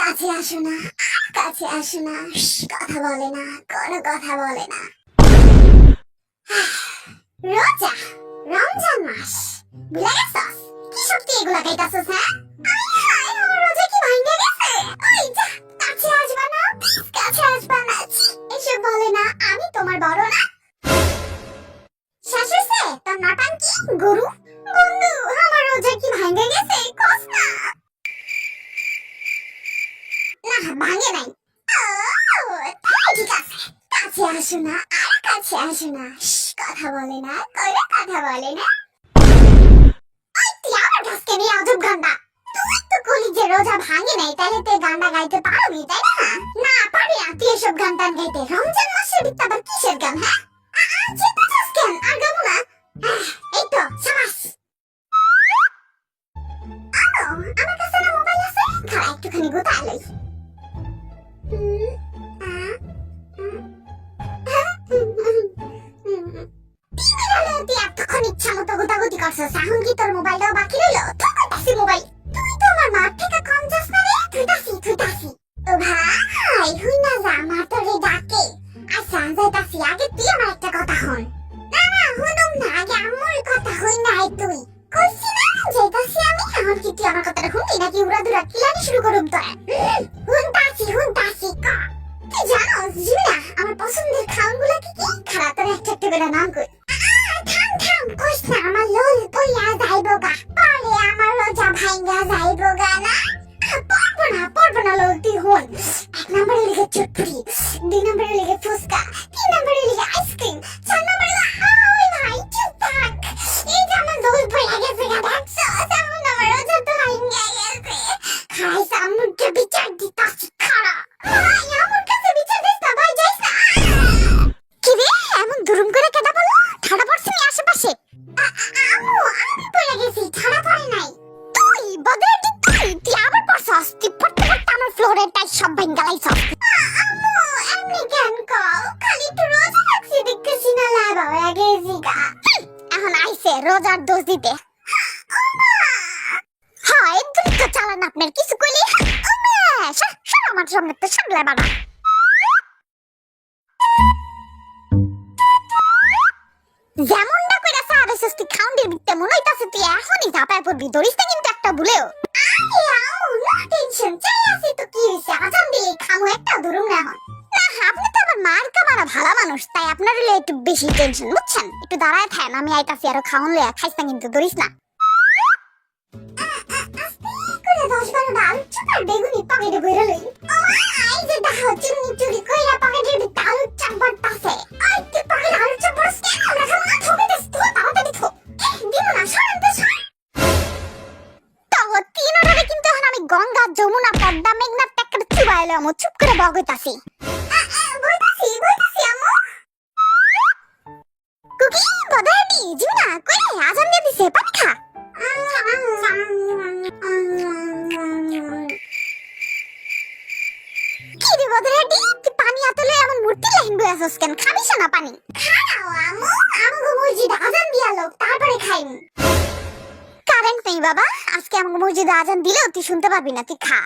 কাছে আসো না, কাছে আসো না, কথা বলে না, কোনো কথা বলে না। রোজা, রমজান মাস, ভুলে গেছস? কি সত্যি এগুলা গাইতাছস? হ্যাঁ, আয় হায়, আমার রোজা কি ভাঙে গেছে? ওই যা, কাছে আসবা না, প্লিজ কাছে আসবা না। ছি, এসব বলে না, আমি তোমার বড় না? শেষ হইছে তোর নটাঙ্কি, গরু? বন্ধু, আমার রোজা কি ভাঙে গেছে? কস না। না, ভাঙে নাই। তাই ঠিক আছে, কাছে আসো না, আর কাছে আসো না, কথা বলে না, কোনো কথা বলে না। ওই তুই আমার কাছে নিয়ে আজব গান্ডা। তুই তো কলি যে রোজা ভাঙে নাই, তাহলে তুই গান্ডা গাইতে পারবি, তাই না? না পারি না তুই এসব গান টান গাইতে। রমজান মাসের ভিতরে আবার কিসের গান? হ্যাঁ, চেপাচাস কেন? আর গাবো না। এই তো সাবাস। আমার কাছে না মোবাইল আছে, খাড়া একটুখানি গোতা লই। এতক্ষণ ইচ্ছা মতো গোতাগুতি করছিস, এখন কি তোর মোবাইলটাও বাকি রইলো? থুকাইতাছি মোবাইল। তুই তো আমার মার থেকে কম যাস না রে। থুইতাছি। ও ভাই, হুই না যা, মা তোরে ডাকে। আচ্ছা যাইতাছি, আগে তুই আমার একটা কথা হন। না হুনুম না, আগে আমার কথা হই নাই তুই। কইছি না যাইতাছি আমি, এখন কি তুই আমার কথাটা শুনবি নাকি উড়াদুরা কিলানি শুরু করুম তোরা? হুনতাছি কা। তুই জানোস জিনা আমার পছন্দের খাওয়ানগুলো কি কি? খারাপ তোর একটা একটা করে নাম কই। থাম কইস না, আমার লোল পইয়া যাইবো গা, পরে আমার রোজা ভাঙ্গা যাইবো গা। না পারবো না লোল, তুই হন। 1 নম্বরে লিখে চটপুরি, 2 নম্বরে লিখে ফুচকা, 3 নম্বরে লিখে আইসক্রিম, 4 নম্বরে ওই ভাই চুপ থাক। এই যে আমার লোল পইয়া গেছে গা, দেখছো? আমার রোজা তো ভাঙ্গা গেছে। খাইস আমুরটা বিচার দিতাছি, খাড়া। আমার কাছে বিচার দিস না ভাই, যাইস না। কি রে, এমন দুরুম করে কেডা বললো? ঠাড়া পড়ছে নি আশেপাশে? আমি পড়ে গেছি, ঠাড়া পড়ে নাই। তুই বদরেটি, তুই আবার পড়ছস? তুই পড়তে আমার ফ্লোরের টাইস সব ভাঙ্গা লাইছস। আম্মু এমনি কেন কও? খালি তো রোজা রাখছি দেখতেছি না, লাভ হয়ে গেছি গা। এখন আইছে রোজার দোষ দিতে। হয় তুমি তো চালান, আপনার কিছু কইলি সর আমার সামনে তো সামলে বানা। যেমনটা কইরা সারাসস তুই খাউন্ডের বিতে মনে হইতাছে তুই এখনই ঝাপায় পড়বি, ধরিস না কিন্তু একটা ভুলেও। আরে আমু না টেনশন, চাই আছে তো কি হইছে, আজান দিলে খামু একটা ধরুম না এখন। না আপনি তো আবার মার্কা মারা ভালো মানুষ, তাই আপনার হইলে একটু বেশি টেনশন, বুঝছেন? একটু দাঁড়ায় থাকেন, আমি আইতাছি, আরো খাওন লইয়া খাইস না কিন্তু, ধরিস না। 10-12টা আলু চাপ আর বেগুনি পকেটে বইরা লই। আই যে দেখো চুরি চুরি কইরা পকেটের ভিতরে আলু চাপ ভরতাছে। আই তুই পকেটে আলু চাপ ভরস কেন? আমরা খাবো না, থবে দেস তো, তাড়াতাড়ি থো। দিব না, সরেন তো সর। তো তিনটারে কিন্তু এখন আমি গঙ্গা, যমুনা, পদ্মা, মেঘনা টাক্কার চুবাইলে আমু চুপ করে বগইতাছি। বইতাছি আমু। কুকি বদানি জিনা কই আজান দিয়ে দিছে, পানি খা। কি রে বদরাডি, তুই পানি আতলে এমন মূর্তি লাইন বয়াছস কেন? খাবিস না পানি? খাও আমু, আমগো মসজিদে আজান দিয়া লোক, তারপরে খাইনি। কারেন্ট নেই বাবা, আজকে আমগো মসজিদে আজান দিলেও তুই শুনতে পাবি না, তুই খা।